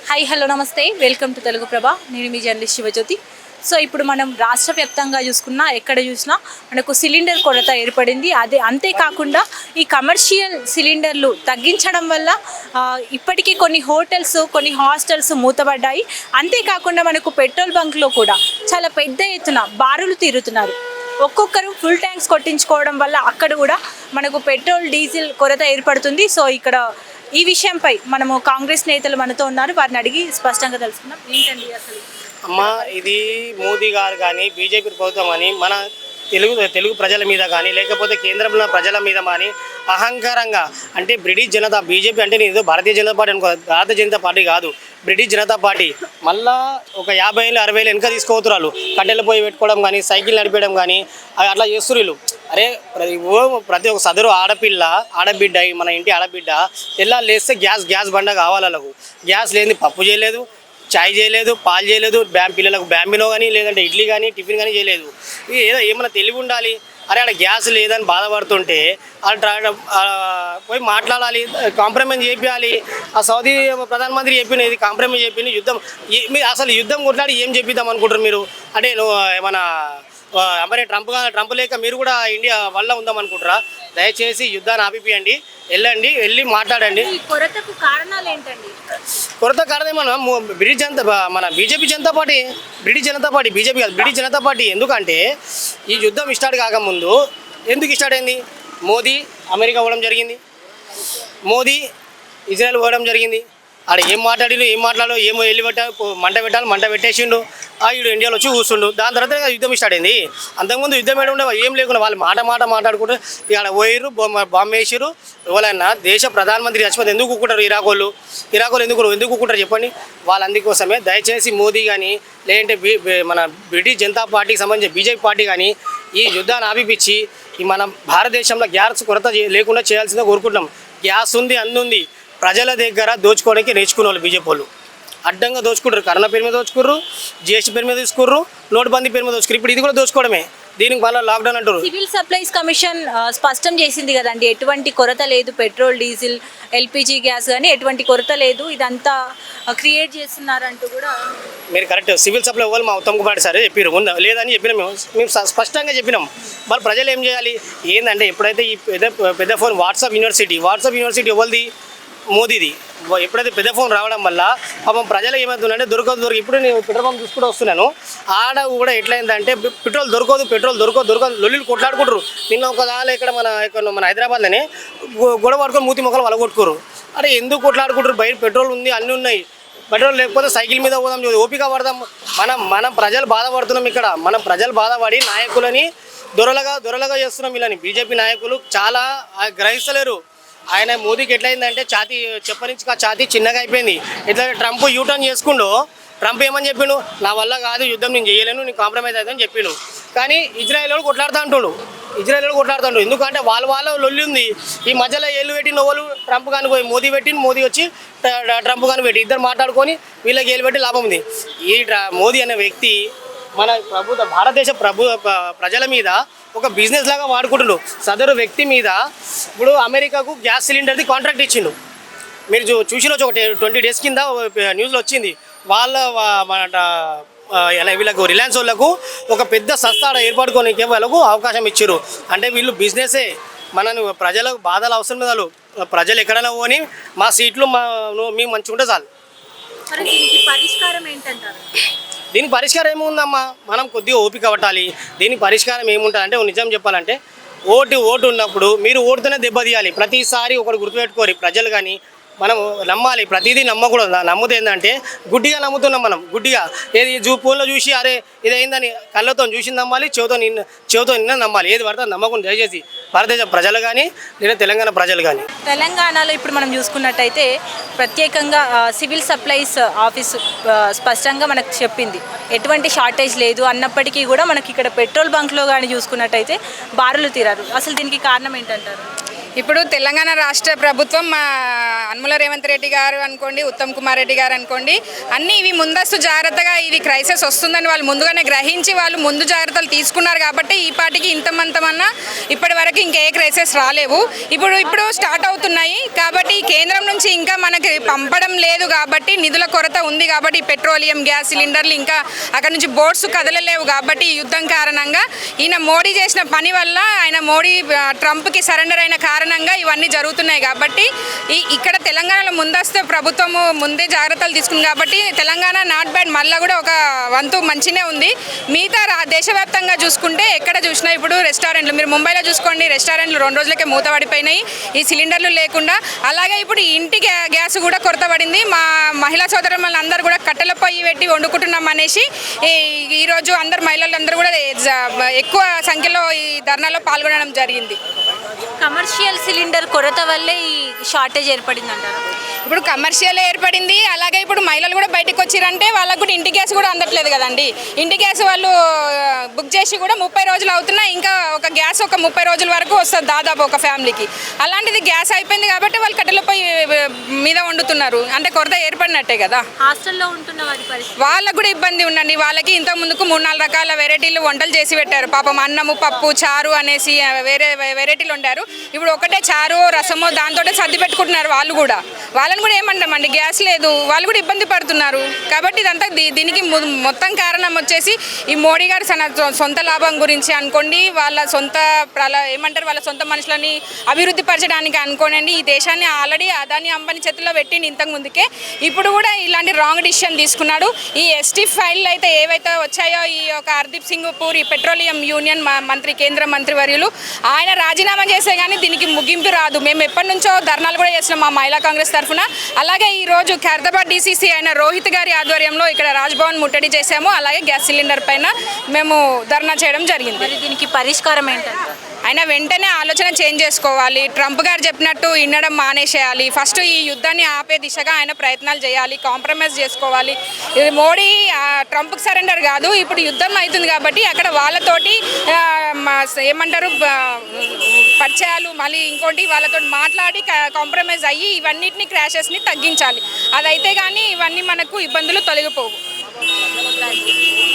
Hi hello నమస్తే welcome to Telugu ప్రభ. నేను మీ journalist Shivajyothi. So ఇప్పుడు మనం రాష్ట్ర వ్యాప్తంగా చూసుకున్నా ఎక్కడ చూసినా మనకు సిలిండర్ కొరత ఏర్పడింది. అదే అంతేకాకుండా ఈ కమర్షియల్ సిలిండర్లు తగ్గించడం వల్ల ఇప్పటికీ కొన్ని హోటల్స్ కొన్ని హాస్టల్స్ మూతపడ్డాయి. అంతేకాకుండా మనకు పెట్రోల్ బంక్లో కూడా చాలా పెద్ద ఎత్తున బారులు తీరుతున్నారు. ఒక్కొక్కరు ఫుల్ ట్యాంక్స్ కొట్టించుకోవడం వల్ల అక్కడ కూడా మనకు పెట్రోల్ డీజిల్ కొరత ఏర్పడుతుంది. సో ఇక్కడ ఈ విషయంపై మనము కాంగ్రెస్ నేతలు మనతో ఉన్నారు, వారిని అడిగి స్పష్టంగా తెలుసుకుందాం. ఏంటండి అసలు అమ్మ, ఇది మోదీ గారు కానీ బీజేపీ ప్రభుత్వం కానీ మన తెలుగు ప్రజల మీద కానీ లేకపోతే కేంద్రంలో ప్రజల మీద కానీ అహంకారంగా అంటే బ్రిటిష్ జనతా బీజేపీ అంటే నేను భారతీయ జనతా పార్టీ అనుకో, భారతీయ జనతా పార్టీ కాదు బ్రిటిష్ జనతా పార్టీ. మళ్ళా ఒక 50 ఏళ్ళు 60 ఏళ్ళు వెనక తీసుకోతున్నారు. కట్టెలు పోయి పెట్టుకోవడం కానీ సైకిల్ నడిపేయడం కానీ అట్లా చేస్తున్నారు వీళ్ళు. అరే ప్రతి ఒక్క సదరు ఆడబిడ్డ మన ఇంటి ఆడబిడ్డ తెల్లా లేస్తే గ్యాస్ బండ కావాలి. వాళ్ళకు గ్యాస్ లేని పప్పు చేయలేదు, చాయ్ చేయలేదు, పాలు చేయలేదు, పిల్లలకు బ్యాంబినో కానీ లేదంటే ఇడ్లీ కానీ టిఫిన్ కానీ చేయలేదు. ఏదో ఏమైనా తెలివి ఉండాలి. అరే ఆడ గ్యాస్ లేదని బాధపడుతుంటే పోయి మాట్లాడాలి, కాంప్రమైజ్ చేయాలి. ఆ సౌదీ ప్రధానమంత్రి చెప్పిన ఇది కాంప్రమైజ్ చెప్పిన యుద్ధం అసలు యుద్ధం కొట్లాడి ఏం చెప్పిద్దాం అనుకుంటారు మీరు? అంటే ఏమన్నా మరి ట్రంప్ లేక మీరు కూడా ఇండియా వల్ల ఉందాం అనుకుంటారా? దయచేసి యుద్ధాన్ని ఆపిపియండి, వెళ్ళి మాట్లాడండి. కొరతకు కారణాలు ఏంటండి? కొరత కారణం మన BJP Janata party, British Janata party, BJP కాదు బ్రిటిష్ జనతా పార్టీ. ఎందుకంటే ఈ యుద్ధం స్టార్ట్ కాకముందు ఎందుకు స్టార్ట్ అయింది? మోదీ అమెరికా పోవడం జరిగింది, మోదీ ఇజ్రాయెల్ పోవడం జరిగింది. ఆడ ఏం మాట్లాడో ఏమో వెళ్ళి మంట పెట్టేసిండు. వీడు ఇండియాలో వచ్చి కూర్చుండు. దాని తర్వాత యుద్ధం స్టార్ట్ అయింది. అంతకుముందు యుద్ధం ఏం లేకుండా వాళ్ళు మాట్లాడుకుంటూ ఇక్కడ పోయిర్రు, బాంబు వేసిర్రు. ఎవరైనా దేశ ప్రధానమంత్రి చచ్చిపోతే ఎందుకు కూకుంటారు? ఇరాక్ వాళ్ళు ఎందుకు కూకుంటారు చెప్పండి? వాళ్ళందుకోసమే దయచేసి మోదీ కానీ లేదంటే మన బ్రిటిష్ జనతా పార్టీకి సంబంధించిన బీజేపీ పార్టీ కానీ ఈ యుద్ధాన్ని ఆపిపించి ఈ మన భారతదేశంలో గ్యాస్ కొరత లేకుండా చేయాల్సిందే కోరుకుంటున్నాం. గ్యాస్ ఉంది, అందుంది. ప్రజల దగ్గర దోచుకోవడానికి నేర్చుకునే వాళ్ళు బీజేపీ వాళ్ళు అడ్డంగా దోచుకుంటారు. కరోనా పేరు మీద దోచుకుర్రు, జిఎస్టీ పేరు మీద తీసుకుర్రు, నోటుబందీ పేరు మీద దోచుకుర్రు. ఇప్పుడు ఇది కూడా దోచుకోవడమే. దీనికి మళ్ళీ లాక్డౌన్ అంటారు. సివిల్ సప్లైస్ కమిషన్ స్పష్టం చేసింది కదండి, ఎటువంటి కొరత లేదు, పెట్రోల్ డీజిల్ ఎల్పిజి గ్యాస్ కానీ ఎటువంటి కొరత లేదు, ఇదంతా క్రియేట్ చేస్తున్నారంటూ కూడా. మీరు కరెక్ట్. సివిల్ సప్లై ఇవ్వాలి మా ఉత్తమ్ కుమార్ సార్ చెప్పారు, లేదని చెప్పినాం. మేము స్పష్టంగా చెప్పినాం. మరి ప్రజలు ఏం చేయాలి? ఏంటంటే ఎప్పుడైతే ఈ పెద్ద ఫోన్ వాట్సాప్ యూనివర్సిటీ ఎవరిది? మోదీది. ఎప్పుడైతే పెద్ద ఫోన్ రావడం వల్ల పాపం ప్రజలు ఏమవుతుందంటే దొరకదు. ఇప్పుడు నేను పెట్రోల్ పంప్ చూసుకుంటూ వస్తున్నాను. ఆడ కూడా ఎట్లయిందంటే పెట్రోల్ దొరకదు లొల్లిలు కొట్లాడుకుంటారు. నిన్న ఒక దాని ఇక్కడ మన హైదరాబాద్లోనే గొడవ పడుకొని మూతి మొక్కలు వలగొట్టుకోరు. అరే ఎందుకు కొట్లాడుకుంటారు? బయట పెట్రోల్ ఉంది, అన్నీ ఉన్నాయి. పెట్రోల్ లేకపోతే సైకిల్ మీద పోదాం, ఓపిక పడదాం. మనం ప్రజలు బాధపడుతున్నాం. ఇక్కడ మనం ప్రజలు బాధపడి నాయకులని దొరలగా చేస్తున్నాం. వీళ్ళని బీజేపీ నాయకులు చాలా గ్రహిస్తలేరు. ఆయన మోదీకి ఎట్లయిందంటే ఛాతీ చిన్నగా అయిపోయింది. ఎట్లా ట్రంప్ యూటర్న్ చేసుకుంటూ ట్రంప్ ఏమని చెప్పిండు? నా వల్ల కాదు యుద్ధం, నేను చేయలేను, నేను కాంప్రమైజ్ అవుతాను చెప్పిండు. కానీ ఇజ్రాయెల్ వాళ్ళు కొట్లాడుతూ అంటుండు. ఎందుకంటే వాళ్ళ లొల్లి ఉంది. ఈ మధ్యలో ఏళ్ళు పెట్టిన వాళ్ళు ట్రంప్ కానీ పోయి మోదీ వచ్చి ట్రంప్ కానీ పెట్టి ఇద్దరు మాట్లాడుకొని వీళ్ళకి ఏళ్ళు పెట్టి లాభం ఉంది. ఈ మోదీ అనే వ్యక్తి మన భారతదేశ ప్రజల మీద ఒక బిజినెస్ లాగా వాడుకుంటుండు. సదరు వ్యక్తి మీద ఇప్పుడు అమెరికాకు గ్యాస్ సిలిండర్ది కాంట్రాక్ట్ ఇచ్చిండు. మీరు చూసినొచ్చు ఒక 20 డేస్ కింద న్యూస్లో వచ్చింది. వీళ్ళకు రిలయన్స్ వాళ్ళకు ఒక పెద్ద సంస్థ ఏర్పడుకోనికి వాళ్ళకు అవకాశం ఇచ్చారు. అంటే వీళ్ళు బిజినెసే. మనను ప్రజలకు బాధలు అవసరం లేదు. ప్రజలు ఎక్కడైనా పోని మా సీట్లు మేము మంచిగా ఉంటే చాలు. పరిష్కారం ఏంటంటారు? దీనికి పరిష్కారం ఏముందమ్మా? మనం కొద్దిగా ఓపిక పట్టాలి. దీనికి పరిష్కారం ఏముంటుంది అంటే నిజం చెప్పాలంటే ఓటు ఉన్నప్పుడు మీరు ఓటుతోనే దెబ్బతీయాలి. ప్రతిసారి ఒకటి గుర్తుపెట్టుకోరు ప్రజలు కానీ మనం నమ్మాలి. ప్రతిదీ నమ్మకూడదు. నమ్ముతే ఏంటంటే గుడ్డిగా నమ్ముతున్నాం మనం. గుడ్డిగా ఏది ఫోన్లో చూసి అరే ఇది అయిందని కళ్ళతో చూసి నమ్మాలి, చెవితో నిన్న నమ్మాలి. ఏది పడితే నమ్మకుండా దయచేసి భారతదేశ ప్రజలు కానీ లేదా తెలంగాణ ప్రజలు కానీ. తెలంగాణలో ఇప్పుడు మనం చూసుకున్నట్టయితే ప్రత్యేకంగా సివిల్ సప్లైస్ ఆఫీస్ స్పష్టంగా మనకు చెప్పింది ఎటువంటి షార్టేజ్ లేదు అన్నప్పటికీ కూడా మనకి ఇక్కడ పెట్రోల్ బంక్లో కానీ చూసుకున్నట్టయితే బారులు తీరారు. అసలు దీనికి కారణం ఏంటంటారు? ఇప్పుడు తెలంగాణ రాష్ట్ర ప్రభుత్వం అనుముల రేవంత్ రెడ్డి గారు అనుకోండి, ఉత్తమ్ కుమార్ రెడ్డి గారు అనుకోండి, అన్నీ ఇవి ముందస్తు జాగ్రత్తగా ఇది క్రైసిస్ వస్తుందని వాళ్ళు ముందుగానే గ్రహించి వాళ్ళు ముందు జాగ్రత్తలు తీసుకున్నారు కాబట్టి ఈ పాటికి ఇంతమంతమన్నా ఇప్పటి వరకు ఇంకే క్రైసిస్ రాలేవు. ఇప్పుడు స్టార్ట్ అవుతున్నాయి కాబట్టి కేంద్రం నుంచి ఇంకా మనకి పంపడం లేదు కాబట్టి నిధుల కొరత ఉంది కాబట్టి పెట్రోలియం గ్యాస్ సిలిండర్లు ఇంకా అక్కడ నుంచి బోట్స్ కదలలేవు కాబట్టి ఈ యుద్ధం కారణంగా ఈయన మోడీ చేసిన పని వల్ల మోడీ ట్రంప్కి సరెండర్ అయిన కారణంగా ఇవన్నీ జరుగుతున్నాయి కాబట్టి ఇక్కడ తెలంగాణలో ముందస్తు ప్రభుత్వము ముందే జాగ్రత్తలు తీసుకుంది కాబట్టి తెలంగాణ నాట్ బ్యాడ్, మళ్ళీ కూడా ఒక వంతు మంచినే ఉంది. మిగతా దేశవ్యాప్తంగా చూసుకుంటే ఎక్కడ చూసినా ఇప్పుడు రెస్టారెంట్లు, మీరు ముంబైలో చూసుకోండి, రెస్టారెంట్లు 2 రోజులకే మూతపడిపోయినాయి ఈ సిలిండర్లు లేకుండా. అలాగే ఇప్పుడు ఇంటి గ్యాస్ కూడా కొరత పడింది. మా మహిళా సోదరులు అందరూ కూడా కట్టెల పొయ్యి పెట్టి వండుకుంటున్నాం అనేసి ఈరోజు మహిళలందరూ కూడా ఎక్కువ సంఖ్యలో ఈ ధర్నాలో పాల్గొనడం జరిగింది. కమర్షియల్ సిలిండర్ కొరత వల్లే ఈ షార్టేజ్ ఏర్పడింది అంటారా? ఇప్పుడు కమర్షియల్ ఏర్పడింది, అలాగే ఇప్పుడు మహిళలు కూడా బయటకు వచ్చిరంటే వాళ్ళకు కూడా ఇంటి గ్యాస్ కూడా అందట్లేదు కదండి. ఇంటి గ్యాస్ వాళ్ళు బుక్ చేసి కూడా 30 రోజులు అవుతున్నా ఇంకా ఒక గ్యాస్ ఒక 30 రోజుల వరకు వస్తుంది దాదాపు ఒక ఫ్యామిలీకి. అలాంటిది గ్యాస్ అయిపోయింది కాబట్టి వాళ్ళు కట్టెలపై మీద వండుతున్నారు, అంటే కొరత ఏర్పడినట్టే కదా. హాస్టల్లో ఉంటున్న వారి పరిస్థితి వాళ్ళకు కూడా ఇబ్బంది ఉండండి. వాళ్ళకి ఇంత ముందుకు 3-4 రకాల వెరైటీలు వంటలు చేసి పెట్టారు పాపం, అన్నము పప్పు చారు అనేసి వేరే వెరైటీలు వండారు. ఇప్పుడు ఒకటే చారు రసము దాంతో సర్ది పెట్టుకుంటున్నారు వాళ్ళు కూడా. వాళ్ళని కూడా ఏమంటామండి, గ్యాస్ లేదు, వాళ్ళు కూడా ఇబ్బంది పడుతున్నారు. కాబట్టి ఇదంతా దీనికి మొత్తం కారణం వచ్చేసి ఈ మోడీ గారు సొంత లాభం గురించి అనుకోండి, వాళ్ళ సొంత వాళ్ళ సొంత మనుషులని అభివృద్ధి పరచడానికి అనుకోనండి. ఈ దేశాన్ని ఆల్రెడీ అదాని అంబానీ చేతుల్లో పెట్టింది ఇంతకు ముందుకే. ఇప్పుడు కూడా ఇలాంటి రాంగ్ డిసిషన్ తీసుకున్నాడు. ఈ ఎస్టీ ఫైల్ అయితే ఏవైతే వచ్చాయో ఈ యొక్క హర్దీప్ సింగ్ పూరి పెట్రోలియం యూనియన్ మంత్రి, కేంద్ర మంత్రి వర్యులు ఆయన రాజీనామా చేసే కానీ దీనికి ముగింపు రాదు. మేము ఎప్పటి నుంచో ధర్నాలు కూడా చేస్తున్నాం మా మహిళా కాంగ్రెస్ తరఫున. అలాగే ఈరోజు ఖైరతాబాద్ డీసీసీ అయిన రోహిత్ గారి ఆధ్వర్యంలో ఇక్కడ రాజ్భవన్ ముట్టడి చేశాము. అలాగే గ్యాస్ సిలిండర్ పైన మేము ధర్నా చేయడం జరిగింది. మరి దీనికి పరిష్కారం ఏంటంటే ఆయన వెంటనే ఆలోచన చేంజ్ చేసుకోవాలి. ట్రంప్ గారు చెప్పినట్టు వినడం మానేసేయాలి. ఫస్ట్ ఈ యుద్ధాన్ని ఆపే దిశగా ఆయన ప్రయత్నాలు చేయాలి, కాంప్రమైజ్ చేసుకోవాలి. మోడీ ట్రంప్కి సరెండర్ కాదు, ఇప్పుడు యుద్ధం అవుతుంది కాబట్టి అక్కడ వాళ్ళతోటి ఏమంటారు పరిచయాలు, మళ్ళీ ఇంకోటి వాళ్ళతో మాట్లాడి కాంప్రమైజ్ అయ్యి ఇవన్నిటిని క్రాషెస్ని తగ్గించాలి. అదైతే కానీ ఇవన్నీ మనకు ఇబ్బందులు తొలగిపోవు.